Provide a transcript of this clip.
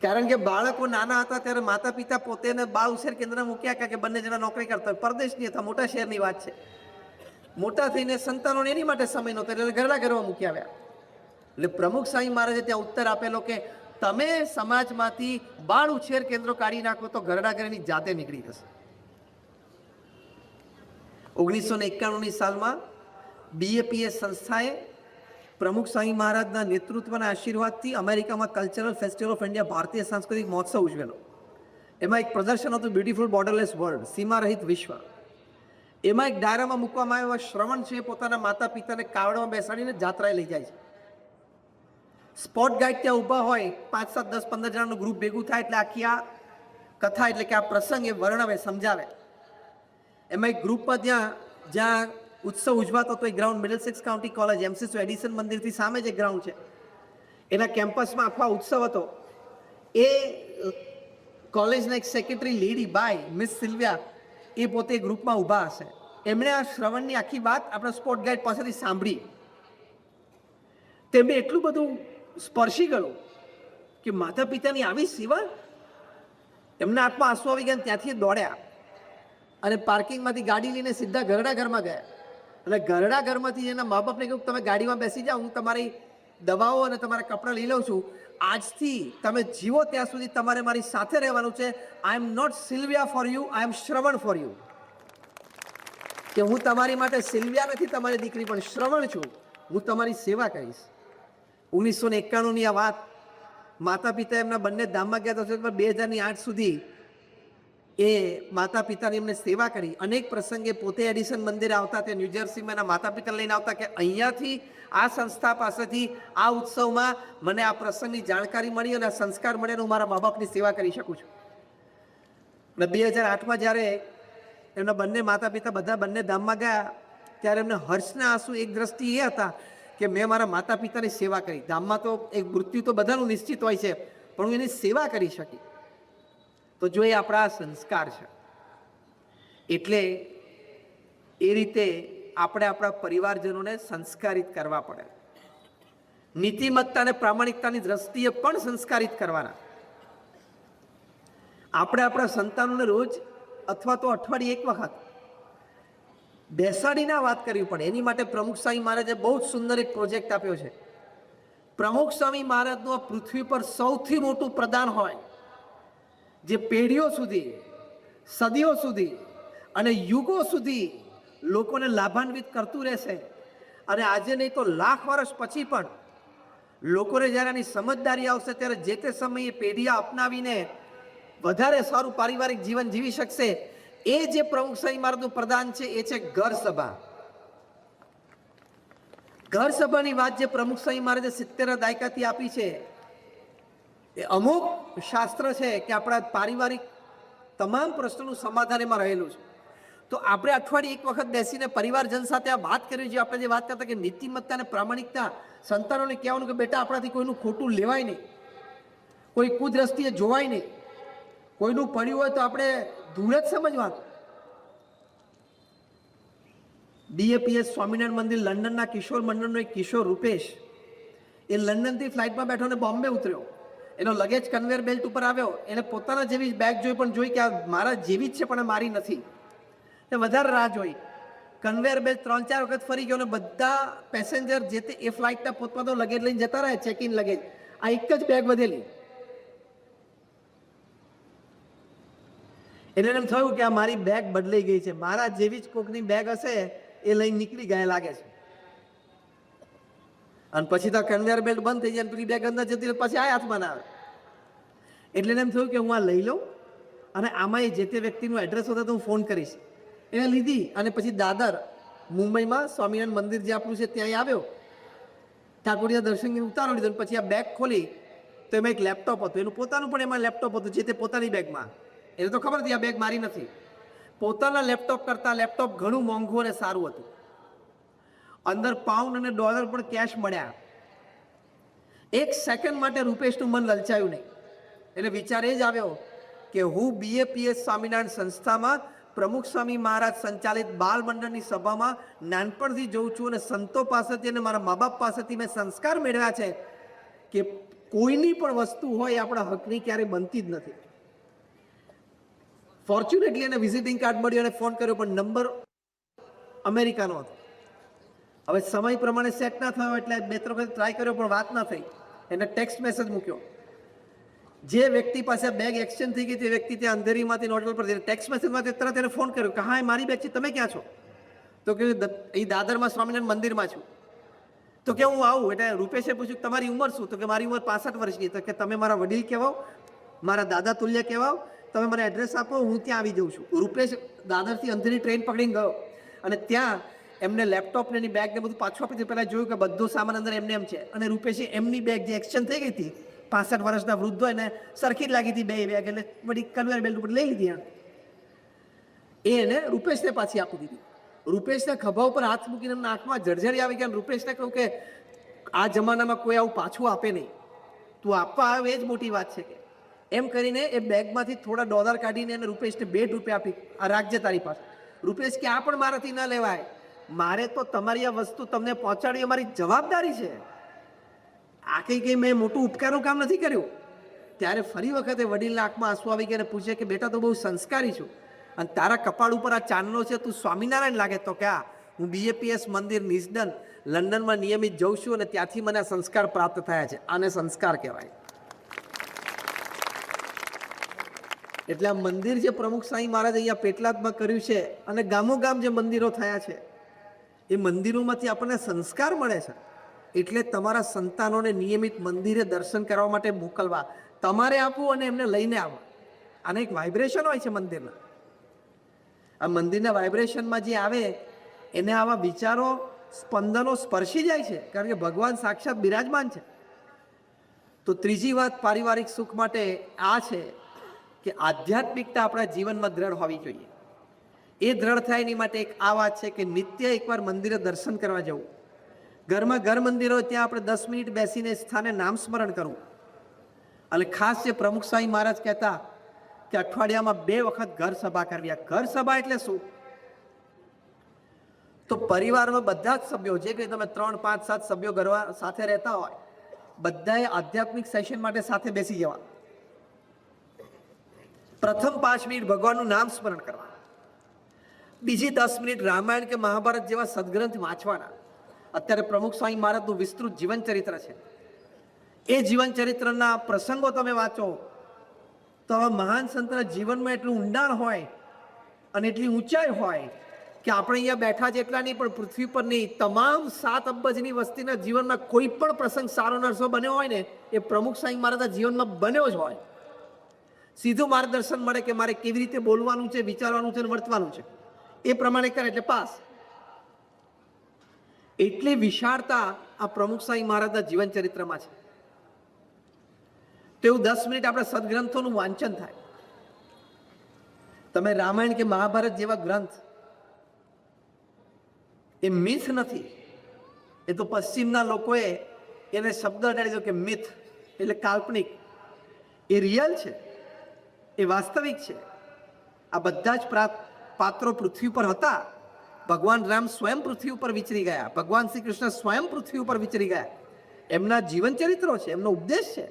કારણ કે બાળકો નાના હતા ત્યારે માતા પિતા પોતે બાળ ઉછેર કેન્દ્ર મૂક્યા કે બંને જણા નોકરી કરતા હોય, પરદેશની હતા, મોટા શહેરની વાત છે. મોટા થઈને સંતાનોને એની માટે સમય નહોતો એટલે ઘરડા ઘરમાં મૂકી આવ્યા. એટલે પ્રમુખ સ્વામી મહારાજે ત્યાં ઉત્તર આપેલો કે તમે સમાજમાંથી બાળ ઉછેર કેન્દ્રો કાઢી નાખો તો ઘરડા ઘરની જાતે નીકળી જશે. 1991ની સાલમાં BAPS સંસ્થાએ પ્રમુખ સ્વામી મહારાજના નેતૃત્વના આશીર્વાદથી અમેરિકામાં કલ્ચરલ ફેસ્ટિવલ ઓફ ઇન્ડિયા ભારતીય સાંસ્કૃતિક મહોત્સવ ઉજવેલો. એમાં એક પ્રદર્શન હતું બ્યુટીફુલ બોર્ડરલેસ વર્લ્ડ, સીમા રહિત વિશ્વ. એમાં એક ડાયરામાં મૂકવામાં આવ્યો શ્રવણ છે પોતાના માતા પિતાને કાવડમાં બેસાડીને જાત્રાએ લઈ જાય છે. સ્પોટ ગાઈડ ત્યાં ઊભા હોય, 5, 7, 10, 15 જણાનું ગ્રુપ ભેગું થાય એટલે આખી આ કથા એટલે કે આ પ્રસંગ એ વર્ણવે, સમજાવે. એમાં એક ગ્રુપમાં જ્યાં ઉત્સવ ઉજવાતો હતો એ ground Middlesex County College MC Edison મંદિરથી સામે જે ગ્રાઉન્ડ છે એના કેમ્પસમાં આખો ઉત્સવ હતો. એ કોલેજના એક સેક્રેટરી લેડી બાય મિસ સિલ્વિયા એ પોતે ગ્રુપમાં ઊભા હશે. એમણે આ શ્રવણની આખી વાત આપણા સ્પોટ ગાઈડ પાસેથી સાંભળી. તેમને એટલું બધું સ્પર્શી ગયું કે માતા પિતાની આવી સેવા, એમના હાથમાં આંસુ આવી ગયા. ત્યાંથી દોડ્યા અને પાર્કિંગમાંથી ગાડી લઈને સીધા ઘરડા ઘરમાં ગયા. અને ઘરડા ઘરમાંથી એના મા બાપને કહ્યું તમે ગાડીમાં બેસી જાઓ, હું તમારી દવાઓ અને તમારા કપડાં લઈ લઉં છું. આજથી તમે જીવો ત્યાં સુધી તમારે મારી સાથે રહેવાનું છે. I am not Sylvia for you, I am Shravan for you. કે હું તમારી માટે સિલ્વિયા નથી તમારી દીકરી, પણ શ્રવણ છું. હું તમારી સેવા કરીશ. 1991ની આ વાત. માતા પિતા એમના બંને ધામમાં ગયા હતા. 2008 સુધી એ માતા પિતાની એમને સેવા કરી. અનેક પ્રસંગે પોતે એડિસન મંદિરે આવતા, તે ન્યૂજર્સીમાં એના માતા પિતા લઈને આવતા કે અહીંયાથી આ સંસ્થા પાસેથી આ ઉત્સવમાં મને આ પ્રસંગની જાણકારી મળી અને આ સંસ્કાર મળે અને હું મારા મા બાપની સેવા કરી શકું છું. અને 2008માં જ્યારે એમના બંને માતા પિતા બધા બંને ધામમાં ગયા ત્યારે એમને હર્ષના આંસુ એક દ્રષ્ટિ એ હતા કે મેં મારા માતા પિતાની સેવા કરી. ધામમાં તો એક મૃત્યુ તો બધાનું નિશ્ચિત હોય છે, પણ હું એની સેવા કરી શકી. તો જો એ આપણા સંસ્કાર છે, એટલે એ રીતે આપણે આપણા પરિવારજનોને સંસ્કારિત કરવા પડે. નીતિમત્તા અને પ્રામાણિકતાની દ્રષ્ટિએ પણ સંસ્કારિત કરવાના. આપણે આપણા સંતાનોને રોજ અથવા તો અઠવાડિયે એક વખત બેસાડીને વાત કરવી પડે. એની માટે પ્રમુખ સ્વામી મહારાજે બહુ જ સુંદર એક પ્રોજેક્ટ આપ્યો છે. પ્રમુખ સ્વામી મહારાજનું આ પૃથ્વી પર સૌથી મોટું પ્રદાન હોય, જે પેઢીઓ સુધી, સદીઓ સુધી અને યુગો સુધી લોકોને લાભાન્વિત કરતું રહેશે. અને આજે નહીં તો લાખ વર્ષ પછી પણ લોકોને જ્યારે આની સમજદારી આવશે ત્યારે જે તે સમયે પેઢીઓ અપનાવીને વધારે સારું પારિવારિક જીવન જીવી શકશે. એ જે પ્રમુખ સ્વામી મહારાજનું પ્રદાન છે એ છે ઘર સભા. ઘર સભાની વાત જે પ્રમુખ સ્વામી મહારાજે 70ના દાયકાથી આપી છે, એ અમુક શાસ્ત્ર છે કે આપણા પારિવારિક તમામ પ્રશ્નોનું સમાધાન એમાં રહેલું છે. તો આપણે અઠવાડિયે એક વખત બેસીને પરિવારજન સાથે આ વાત કરવી જોઈએ. આપણે જે વાત કરતા કે નીતિમત્તા અને પ્રામાણિકતા, સંતાનોને કહેવાનું કે બેટા આપણાથી કોઈનું ખોટું લેવાય નહીં, કોઈ કુદ્રષ્ટિએ જોવાય નહીં, કોઈનું પડ્યું હોય તો આપણે દૂર જ સમજવાનું. BAPS સ્વામિનારાયણ મંદિર લંડનના કિશોર મંડળનો એક કિશોર રૂપેશ, એ લંડનથી ફ્લાઇટમાં બેઠો અને બોમ્બે ઉતર્યો. એનો લગેજ કન્વેયર બેલ્ટ ઉપર આવ્યો. એને પોતાના જેવી બેગ જોઈ, પણ જોઈ કે આ મારા જેવી જ છે પણ મારી નથી. એ વધારે રાહ જોઈ. કન્વેયર બેલ્ટ 3-4 વખત ફરી ગયો અને બધા પેસેન્જર જે તે એ ફ્લાઇટના પોતપોતાનો લગેજ લઈને જતા રહ્યા, ચેક ઇન લગેજ. આ એક જ બેગ વધેલી. એને એમ થયું કે આ મારી બેગ બદલાઈ ગઈ છે, મારા જેવી જ કોકની બેગ હશે એ લઈને નીકળી ગયા લાગે છે. અને પછી તો કન્વેયર બેલ્ટ બંધ થઈ જાય, પેલી બેગ અંદર જતી પછી આ હાથમાં ના આવે. એટલે એમ થયું કે હું આ લઈ લઉં અને આમાં એ જે તે વ્યક્તિનું એડ્રેસ હોતા તો હું ફોન કરીશ. એને લીધી અને પછી દાદર મુંબઈમાં સ્વામિનારાયણ મંદિર જે આપણું છે ત્યાં આવ્યો. ઠાકોરજીના દર્શન ઉતારો લીધો. પછી આ બેગ ખોલી તો એમાં એક લેપટોપ હતું. એનું પોતાનું પણ એમાં લેપટોપ હતું, જે તે પોતાની બેગમાં. એને તો ખબર હતી આ બેગ મારી નથી. પોતાના લેપટોપ કરતાં લેપટોપ ઘણું મોંઘું અને સારું હતું. અંદર પાઉન્ડ અને ડોલર પણ કેશ મળ્યા. એક સેકન્ડ માટે રૂપેશનું મન લલચાયું નહીં. એટલે વિચાર એ જ આવ્યો કે હું BAPS સ્વામિનારાયણ સંસ્થામાં પ્રમુખ સ્વામી મહારાજ સંચાલિત બાલ મંડળની સભામાં નાનપણથી જોઉં છું અને સંતો પાસેથી અને મારા મા બાપ પાસેથી મેં સંસ્કાર મેળવ્યા છે કે કોઈની પણ વસ્તુ હોય એ આપણા હકની ક્યારેય બનતી જ નથી. ફોર્ચ્યુનેટલી એને વિઝિટિંગ કાર્ડ મળ્યો અને ફોન કર્યો, પણ નંબર અમેરિકાનો હતો. હવે સમય પ્રમાણે સેટ ના થયો એટલે 2-3 વખત ટ્રાય કર્યો પણ વાત ના થઈ. એને ટેક્સ્ટ મેસેજ મૂક્યો. જે વ્યક્તિ પાસે બેગ એક્સચેન્જ થઈ ગઈ તે વ્યક્તિ ત્યાં અંધેરીમાંથી હોટલ પર ટેક્સ્ટ મેસેજમાંથી તરત એને ફોન કર્યો કે હા, મારી બેગ છે, તમે ક્યાં છો? તો કે એ દાદરમાં સ્વામિનારાયણ મંદિરમાં છું. તો કે હું આવું. એટલે રૂપેશે પૂછ્યું તમારી ઉંમર શું? તો કે મારી ઉંમર 65 વર્ષની. તો કે તમે મારા વડીલ કહેવાઓ, મારા દાદા તુલ્ય કહેવાઓ, તમે મને એડ્રેસ આપો, હું ત્યાં આવી જઉં છું. રૂપેશ દાદરથી અંધેરી ટ્રેન પકડીને ગયો અને ત્યાં એમને લેપટોપ ને એની બેગ ને બધું પાછું આપી દીધું. પહેલાં જોયું કે બધો સામાન અંદર એમને એમ છે. અને રૂપેશે એમની બેગ જે એક્સચેન્જ થઈ ગઈ હતી, 65 વર્ષના વૃદ્ધ હોય ને સરખી જ લાગી હતી બે બેગ, એટલે બધી કન્વેયર બેલ્ટ ઉપર લઈ લીધી. એને રૂપેશને પાછી આપી દીધી. રૂપેશના ખભા ઉપર હાથ મૂકીને એમના આંખમાં જળજળી આવી ગયા. રૂપેશને કહ્યું કે આ જમાનામાં કોઈ આવું પાછું આપે નહીં, તું આપવા આવે એ જ મોટી વાત છે. એમ કરીને એ બેગમાંથી થોડા ડોલર કાઢીને એને રૂપેશને ₹2 આપી, આ રાખજે તારી પાસે. રૂપેશ કે આ પણ મારાથી ન લેવાય, મારે તો તમારી આ વસ્તુ તમને પહોંચાડવી અમારી જવાબદારી છે. આ કંઈ મેં મોટું ઉપકારનું કામ નથી કર્યું. ત્યારે ફરી વખતે વડીલના આંખમાં આંસુ આવી ગયા અને પૂછે કે બેટા, તો બહુ સંસ્કારી છું અને તારા કપાળ ઉપર આ ચાંદલો છે, તું સ્વામિનારાયણ લાગે. તો કે હું BAPS મંદિર નિસ્દન લંડનમાં નિયમિત જઉં છું અને ત્યાંથી મને સંસ્કાર પ્રાપ્ત થયા છે. આને સંસ્કાર કહેવાય. એટલે આ મંદિર જે પ્રમુખ સાંઈ મહારાજ અહીંયા પેટલાદમાં કર્યું છે અને ગામોગામ જે મંદિરો થયા છે, એ મંદિરોમાંથી આપણને સંસ્કાર મળે છે. એટલે તમારા સંતાનોને નિયમિત મંદિરે દર્શન કરવા માટે મોકલવા, તમારે આપવું અને એમને લઈને આવવા. આને એક વાઇબ્રેશન હોય છે મંદિરના. આ મંદિરના વાઇબ્રેશનમાં જે આવે એને આવા વિચારો, સ્પંદનો સ્પર્શી જાય છે, કારણ કે ભગવાન સાક્ષાત બિરાજમાન છે. તો ત્રીજી વાત પારિવારિક સુખ માટે આ છે કે આધ્યાત્મિકતા આપણા જીવનમાં દ્રઢ હોવી જોઈએ. એ દ્રઢ થાય એની માટે એક આ વાત છે કે નિત્ય એકવાર મંદિરે દર્શન કરવા જવું. ઘરમાં ઘર મંદિરો ત્યાં આપણે 10 મિનિટ બેસીને સ્થાને નામ સ્મરણ કરવું. અને ખાસ જે પ્રમુખ સાંઈ મહારાજ કહેતા કે અઠવાડિયામાં 2 વખત ઘર સભા કરવી. આ ઘર સભા એટલે શું? તો પરિવારમાં બધા જ સભ્યો, જે કંઈ તમે 3, 5, 7 સભ્યો ઘરમાં સાથે રહેતા હોય, બધાએ આધ્યાત્મિક સેશન માટે સાથે બેસી જવા. પ્રથમ 5 મિનિટ ભગવાનનું નામ સ્મરણ કરવા. બીજી 10 મિનિટ રામાયણ કે મહાભારત જેવા સદગ્રંથ વાંચવાના. અત્યારે પ્રમુખ સ્વામી મહારાજનું વિસ્તૃત જીવન ચરિત્ર છે. એ જીવન ચરિત્રના પ્રસંગો તમે વાંચો તો આવા મહાન સંતના જીવનમાં એટલું ઊંડાણ હોય અને એટલી ઊંચાઈ હોય કે આપણે અહીંયા બેઠા જેટલા નહીં, પણ પૃથ્વી પરની તમામ 7 અબજની વસ્તીના જીવનમાં કોઈ પણ પ્રસંગ સારો નરસો બન્યો હોય ને, એ પ્રમુખ સ્વામી મહારાજના જીવનમાં બન્યો જ હોય. સીધું માર્ગદર્શન મળે કે મારે કેવી રીતે બોલવાનું છે, વિચારવાનું છે અને વર્તવાનું છે, એ પ્રમાણે કરે એટલે પાસ. એટલી વિશાળતા આ પ્રમુખ સ્વામી મહારાજના જીવન ચરિત્રમાં છે. તો એવું 10 મિનિટ આપણે સદગ્રંથોનું વાંચન થાય. તમે રામાયણ કે મહાભારત જેવા ગ્રંથ, એ મિથ નથી. એ તો પશ્ચિમના લોકોએ એને શબ્દ અડાડી દીધો કે મિથ એટલે કાલ્પનિક. એ રિયલ છે, એ વાસ્તવિક છે. આ બધા જ પાત્રો પૃથ્વી પર હતા. ભગવાન રામ સ્વયં પૃથ્વી ઉપર વિચરી ગયા, ભગવાન શ્રી કૃષ્ણ સ્વયં પૃથ્વી ઉપર વિચરી ગયા. એમના જીવન ચરિત્રો છે, એમનો ઉપદેશ છે.